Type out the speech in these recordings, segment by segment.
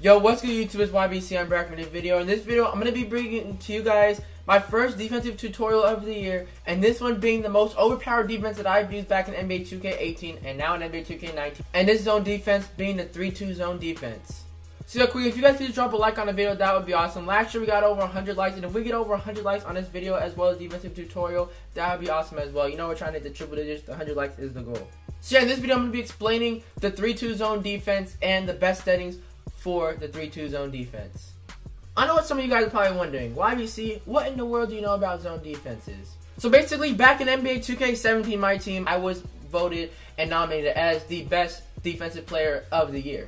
Yo, what's good YouTube? It's YBC. I'm back with a video. In this video, I'm going to be bringing to you guys my first defensive tutorial of the year, and this one being the most overpowered defense that I've used back in NBA 2K18 and now in NBA 2K19, and this zone defense being the 3-2 zone defense. So quick, if you guys could just drop a like on the video, that would be awesome. Last year we got over 100 likes, and if we get over 100 likes on this video as well as defensive tutorial, that would be awesome as well. You know, we're trying to hit the triple digits. The 100 likes is the goal. So yeah, in this video I'm going to be explaining the 3-2 zone defense and the best settings for the 3-2 zone defense. I know what some of you guys are probably wondering. YBC, what in the world do you know about zone defenses? So basically, back in NBA 2K17, my team, I was voted and nominated as the best defensive player of the year.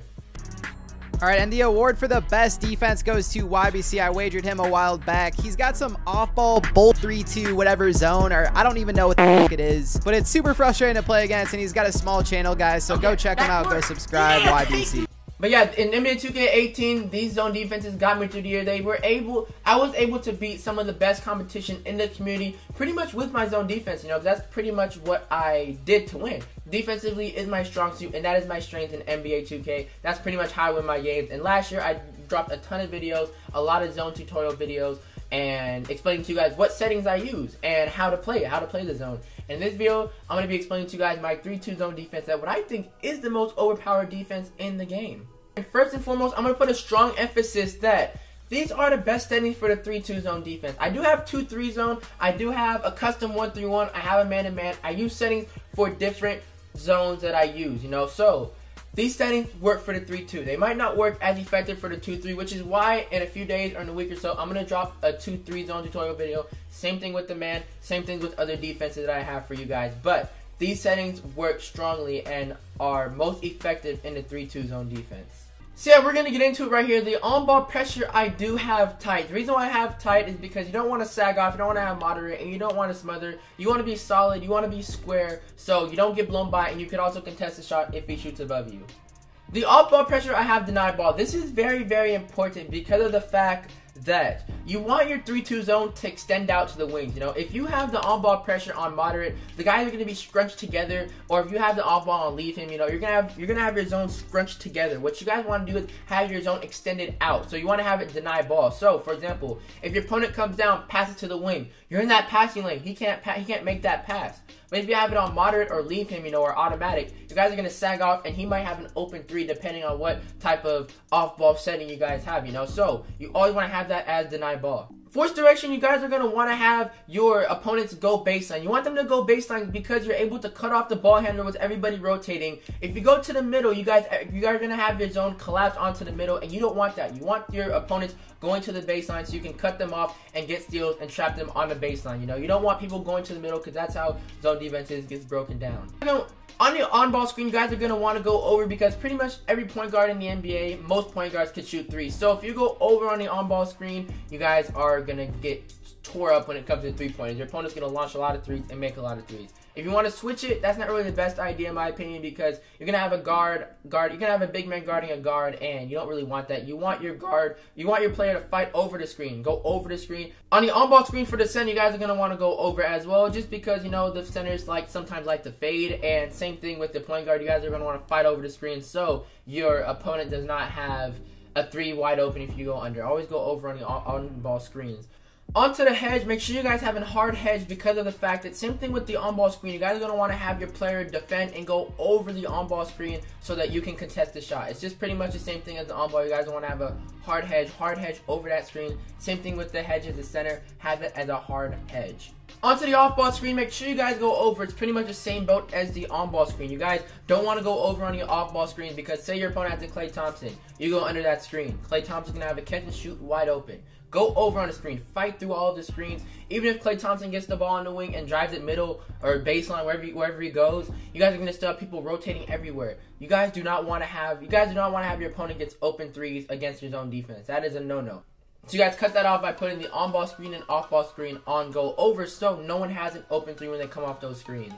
Alright, and the award for the best defense goes to YBC. I wagered him a while back. He's got some off-ball, bolt 3-2, whatever zone, or I don't even know what the heck it is. But it's super frustrating to play against, and he's got a small channel, guys, so go check him out. Go subscribe, YBC. But yeah, in NBA 2K18, these zone defenses got me through the year. I was able to beat some of the best competition in the community pretty much with my zone defense, you know, that's pretty much what I did to win. Defensively is my strong suit, and that is my strength in NBA 2K. That's pretty much how I win my games. And last year, I dropped a ton of videos, a lot of zone tutorial videos, and explaining to you guys what settings I use and how to play it, how to play the zone. In this video, I'm going to be explaining to you guys my 3-2 zone defense, that what I think is the most overpowered defense in the game. And first and foremost, I'm going to put a strong emphasis that these are the best settings for the 3-2 zone defense. I do have 2-3 zone. I do have a custom 1-3-1. I have a man-to-man. I use settings for different zones that I use, you know. So these settings work for the 3-2. They might not work as effective for the 2-3, which is why in a few days or in a week or so, I'm going to drop a 2-3 zone tutorial video. Same thing with the man. Same thing with other defenses that I have for you guys. But these settings work strongly and are most effective in the 3-2 zone defense. So yeah, we're going to get into it right here. The on-ball pressure I do have tight. The reason why I have tight is because you don't want to sag off, you don't want to have moderate, and you don't want to smother. You want to be solid, you want to be square, so you don't get blown by, and you can also contest the shot if he shoots above you. The off-ball pressure I have denied ball. This is very, very important because of the fact that you want your 3-2 zone to extend out to the wings. You know, if you have the on-ball pressure on moderate, the guys are going to be scrunched together. Or if you have the off-ball on leave him, you know, you're gonna have your zone scrunched together. What you guys want to do is have your zone extended out. So you want to have it deny ball. So for example, if your opponent comes down, pass it to the wing. You're in that passing lane. He can't make that pass. But if you have it on moderate or leave him, you know, or automatic, you guys are going to sag off, and he might have an open 3 depending on what type of off-ball setting you guys have, you know. So you always want to have that as deny ball. Force direction, you guys are going to want to have your opponents go baseline. You want them to go baseline because you're able to cut off the ball handler with everybody rotating. If you go to the middle, you guys are going to have your zone collapse onto the middle, and you don't want that. You want your opponents going to the baseline so you can cut them off and get steals and trap them on the baseline. You know, you don't want people going to the middle because that's how zone defenses gets broken down. On the on-ball screen, you guys are going to want to go over because pretty much every point guard in the NBA, most point guards can shoot threes. So if you go over on the on-ball screen, you guys are going to get tore up when it comes to three-pointers. Your opponent's going to launch a lot of threes and make a lot of threes. If you want to switch it, that's not really the best idea in my opinion because you're going to have a you're going to have a big man guarding a guard, and you don't really want that. You want your player to fight over the screen, go over the screen. On the on-ball screen for the center, you guys are going to want to go over as well just because, you know, the centers sometimes like to fade, and same thing with the point guard. You guys are going to want to fight over the screen so your opponent does not have a 3 wide open if you go under. Always go over on the on-ball screens. Onto the hedge, make sure you guys have a hard hedge because of the fact that same thing with the on-ball screen. You guys are going to want to have your player defend and go over the on-ball screen so that you can contest the shot. It's just pretty much the same thing as the on-ball. You guys want to have a hard hedge over that screen. Same thing with the hedge at the center, have it as a hard hedge. Onto the off-ball screen, make sure you guys go over. It's pretty much the same boat as the on-ball screen. You guys don't want to go over on the off-ball screen because say your opponent has a Klay Thompson. You go under that screen. Klay Thompson's going to have a catch and shoot wide open. Go over on the screen. Fight through all of the screens. Even if Klay Thompson gets the ball on the wing and drives it middle or baseline, wherever he goes, you guys are going to still have people rotating everywhere. You guys do not want to have your opponent gets open threes against your zone defense. That is a no-no. So you guys cut that off by putting the on-ball screen and off-ball screen on go over so no one has an open three when they come off those screens.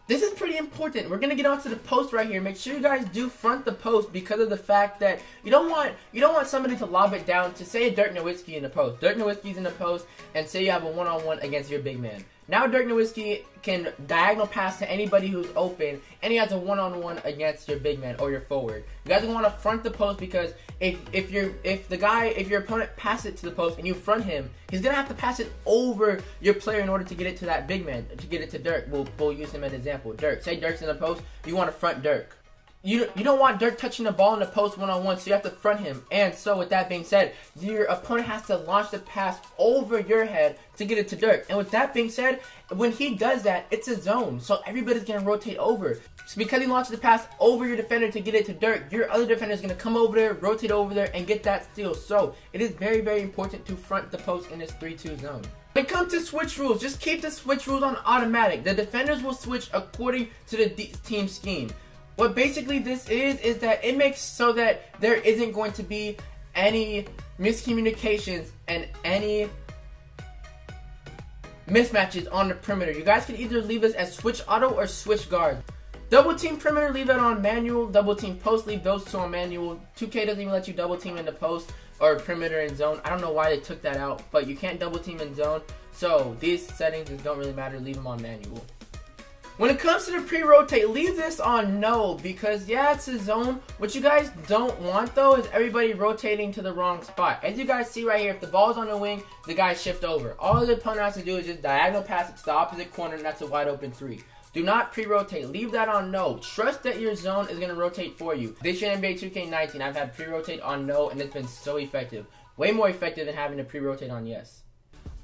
This is pretty important. We're gonna get onto the post right here. Make sure you guys do front the post because of the fact that you don't want somebody to lob it down to say a Dirk Nowitzki in the post. Dirk Nowitzki's in the post, and say you have a one-on-one against your big man. Now Dirk Nowitzki can diagonal pass to anybody who's open, and he has a one-on-one against your big man or your forward. You guys want to front the post because if your opponent passes it to the post and you front him, he's gonna have to pass it over your player in order to get it to that big man, to get it to Dirk. We'll use him as an example. Dirk, say Dirk's in the post, you want to front Dirk. You don't want Dirk touching the ball in the post one-on-one, so you have to front him. And so with that being said, your opponent has to launch the pass over your head to get it to Dirk. And with that being said, when he does that, it's a zone, so everybody's going to rotate over. So because he launches the pass over your defender to get it to Dirk, your other defender is going to come over there, rotate over there, and get that steal. So it is very, very important to front the post in this 3-2 zone. When it comes to switch rules, just keep the switch rules on automatic. The defenders will switch according to the team scheme. What basically this is that it makes so that there isn't going to be any miscommunications and any mismatches on the perimeter. You guys can either leave this as switch auto or switch guard. Double team perimeter, leave that on manual. Double team post, leave those two on manual. 2K doesn't even let you double team in the post or perimeter and zone. I don't know why they took that out, but you can't double team in zone. So these settings don't really matter. Leave them on manual. When it comes to the pre-rotate, leave this on no, because yeah, it's a zone. What you guys don't want though is everybody rotating to the wrong spot. As you guys see right here, if the ball's on the wing, the guys shift over. All the opponent has to do is just diagonal pass it to the opposite corner, and that's a wide open 3. Do not pre-rotate. Leave that on no. Trust that your zone is going to rotate for you. This year in NBA 2K19, I've had pre-rotate on no, and it's been so effective. Way more effective than having to pre-rotate on yes.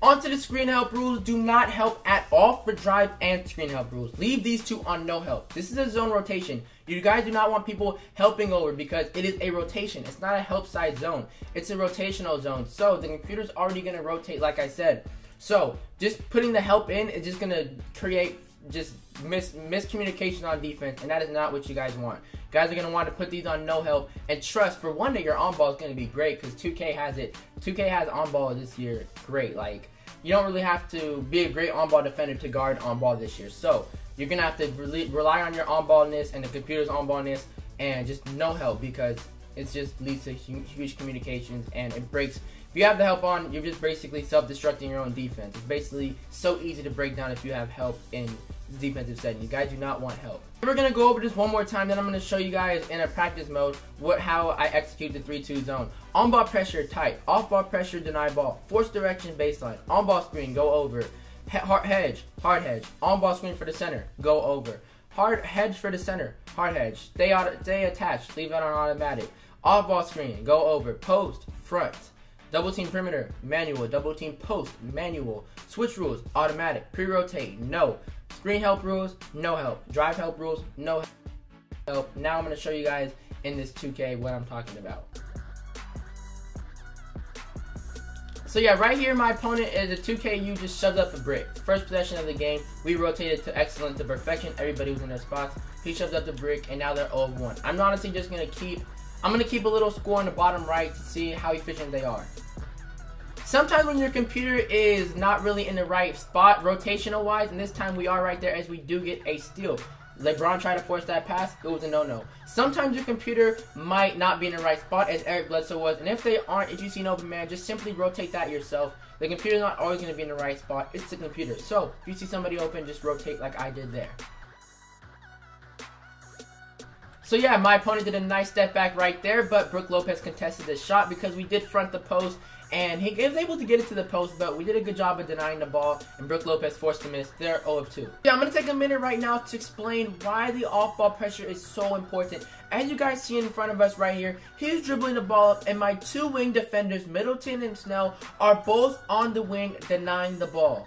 Onto the screen help rules. Do not help at all for drive and screen help rules. Leave these two on no help. This is a zone rotation. You guys do not want people helping over because it is a rotation. It's not a help side zone. It's a rotational zone. So the computer's already going to rotate like I said. So just putting the help in is just going to create just miscommunication on defense, and that is not what you guys want. You guys are going to want to put these on no help and trust for one day your on ball is going to be great because 2K has it. 2K has on ball this year great. Like, you don't really have to be a great on ball defender to guard on ball this year. So you're going to have to rely on your on ballness and the computer's on ballness and just no help because it just leads to huge communications and it breaks. If you have the help on, you're just basically self-destructing your own defense. It's basically so easy to break down if you have help in defensive setting. You guys do not want help. We're going to go over this one more time, then I'm going to show you guys in a practice mode how I execute the 3-2 zone. On ball pressure, tight. Off ball pressure, deny ball. Force direction, baseline. On ball screen, go over. Hard hedge. On ball screen for the center, go over. Hard hedge for the center, hard hedge. Stay attached, leave it on automatic. Off ball screen, go over. Post, front. Double team perimeter, manual. Double team post, manual. Switch rules, automatic. Pre-rotate, no. Screen help rules, no help. Drive help rules, no help. Now I'm going to show you guys in this 2K what I'm talking about. So yeah, right here my opponent is a 2KU just shoved up a brick. First possession of the game, we rotated to excellent to perfection. Everybody was in their spots. He shoved up the brick and now they're 0-1. I'm honestly just going to keep a little score in the bottom right to see how efficient they are. Sometimes when your computer is not really in the right spot rotational wise, and this time we are right there as we do get a steal. LeBron tried to force that pass, it was a no-no. Sometimes your computer might not be in the right spot as Eric Bledsoe was, and if they aren't, if you see an open man, just simply rotate that yourself. The computer's not always going to be in the right spot, it's the computer. So if you see somebody open, just rotate like I did there. So yeah, my opponent did a nice step back right there, but Brook Lopez contested the shot because we did front the post, and he was able to get it to the post, but we did a good job of denying the ball, and Brook Lopez forced a miss. They're 0-2. Yeah, I'm going to take a minute right now to explain why the off-ball pressure is so important. As you guys see in front of us right here, he's dribbling the ball up, and my two wing defenders, Middleton and Snell, are both on the wing denying the ball.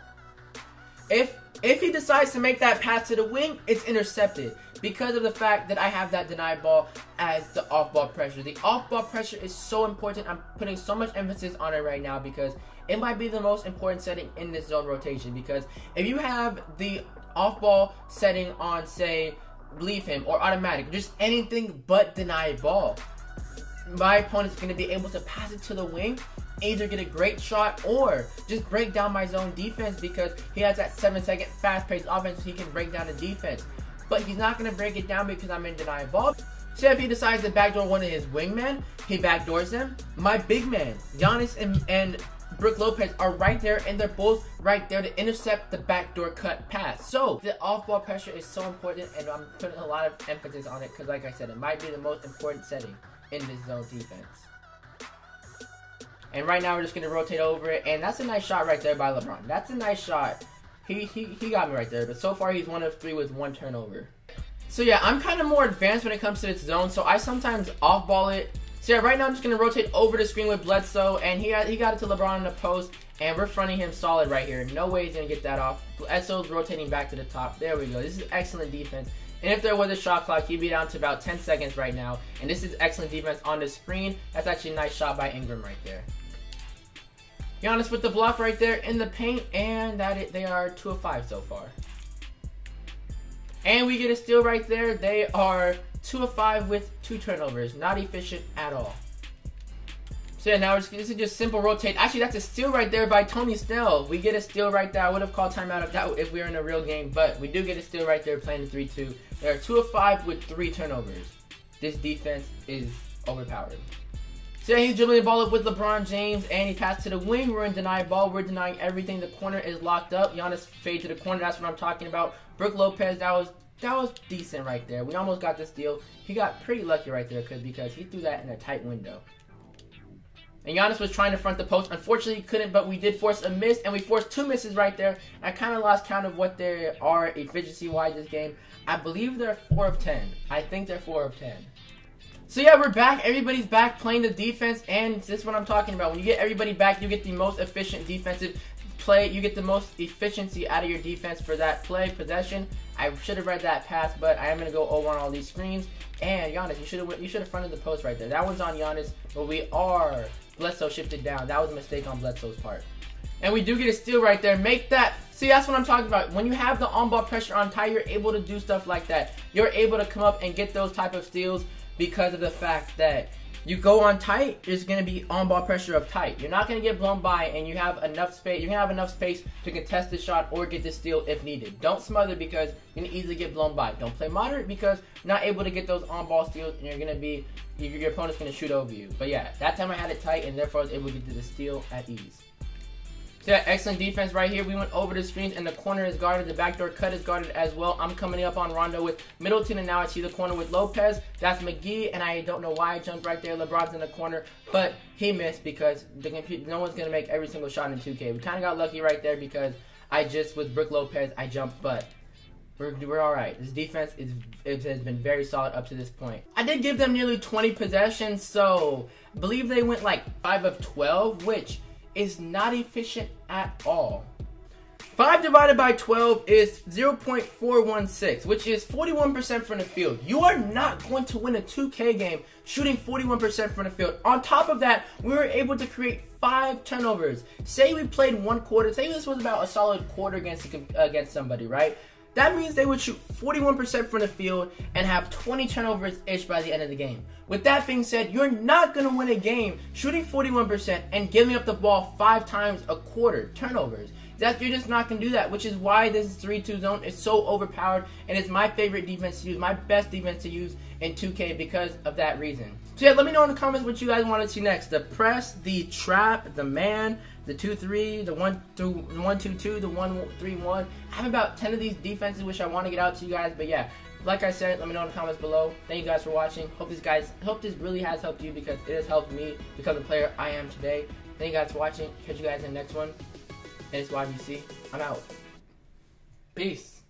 If he decides to make that pass to the wing, it's intercepted because of the fact that I have that denied ball as the off-ball pressure. The off-ball pressure is so important. I'm putting so much emphasis on it right now because it might be the most important setting in this zone rotation, because if you have the off-ball setting on, say, leave him or automatic, just anything but denied ball, my opponent's going to be able to pass it to the wing, either get a great shot or just break down my zone defense because he has that 7-second fast-paced offense so he can break down the defense. But he's not going to break it down because I'm in denied ball. So if he decides to backdoor one of his wingmen, he backdoors them. My big man, Giannis and Brook Lopez are right there, and they're both right there to intercept the backdoor cut pass. So the off-ball pressure is so important, and I'm putting a lot of emphasis on it because, like I said, it might be the most important setting in this zone defense. And right now we're just going to rotate over it, and that's a nice shot right there by LeBron. That's a nice shot. He got me right there, but so far he's 1 of 3 with 1 turnover. So yeah, I'm kind of more advanced when it comes to this zone, so I sometimes off-ball it. So yeah, right now I'm just going to rotate over the screen with Bledsoe, and he got it to LeBron in the post, and we're fronting him solid right here. No way he's going to get that off. Bledsoe's rotating back to the top. There we go. This is excellent defense. And if there was a shot clock, he'd be down to about 10 seconds right now. And this is excellent defense on the screen. That's actually a nice shot by Ingram right there. Giannis with the block right there in the paint, and they are 2 of 5 so far. And we get a steal right there. They are 2 of 5 with 2 turnovers. Not efficient at all. So yeah, now this is just simple rotate. Actually, that's a steal right there by Tony Snell. We get a steal right there. I would have called timeout if we were in a real game, but we do get a steal right there playing the 3-2. They are 2 of 5 with 3 turnovers. This defense is overpowered. So yeah, he's dribbling the ball up with LeBron James, and he passed to the wing. We're in deny ball. We're denying everything. The corner is locked up. Giannis fade to the corner. That's what I'm talking about. Brook Lopez, that was decent right there. We almost got the steal. He got pretty lucky right there because he threw that in a tight window. And Giannis was trying to front the post. Unfortunately, he couldn't, but we did force a miss, and we forced 2 misses right there. I kind of lost count of what they are efficiency-wise this game. I believe they're 4 of 10. I think they're 4 of 10. So yeah, we're back. Everybody's back playing the defense, and this is what I'm talking about. When you get everybody back, you get the most efficient defensive play. You get the most efficiency out of your defense for that play, possession. I should have read that pass, but I am going to go over on all these screens. And Giannis, you should have fronted the post right there. That one's on Giannis, but Bledsoe shifted down. That was a mistake on Bledsoe's part. And we do get a steal right there. Make that. See, that's what I'm talking about. When you have the on-ball pressure on tight, you're able to do stuff like that. You're able to come up and get those type of steals because of the fact that you go on tight, there's going to be on-ball pressure of tight. You're not going to get blown by, and you have enough space. You're going to have enough space to contest the shot or get the steal if needed. Don't smother because you're going to easily get blown by. Don't play moderate because you're not able to get those on-ball steals, and your opponent's going to shoot over you. But yeah, that time I had it tight, and therefore I was able to get the steal at ease. So yeah, excellent defense right here. We went over the screens, and the corner is guarded. The backdoor cut is guarded as well. I'm coming up on Rondo with Middleton, and now I see the corner with Lopez. That's McGee, and I don't know why I jumped right there. LeBron's in the corner, but he missed because no one's going to make every single shot in 2K. We kind of got lucky right there because with Brook Lopez, I jumped, but we're all right. This defense has been very solid up to this point. I did give them nearly 20 possessions, so I believe they went like 5 of 12, which is not efficient at all. 5 divided by 12 is 0.416, which is 41% from the field. You are not going to win a 2K game shooting 41% from the field. On top of that, we were able to create 5 turnovers. Say we played 1 quarter. Say this was about a solid quarter against somebody, right? That means they would shoot 41% from the field and have 20 turnovers-ish by the end of the game. With that being said, you're not going to win a game shooting 41% and giving up the ball 5 times a quarter, turnovers. You're just not going to do that, which is why this 3-2 zone is so overpowered, and it's my favorite defense to use, my best defense to use in 2K because of that reason. So yeah, let me know in the comments what you guys want to see next. The press, the trap, the man, the 2-3, the 1-2-2, the 1-3-1. I have about 10 of these defenses which I want to get out to you guys, but yeah, like I said, let me know in the comments below. Thank you guys for watching. Hope this really has helped you because it has helped me become the player I am today. Thank you guys for watching. Catch you guys in the next one. And it's YBC. I'm out. Peace.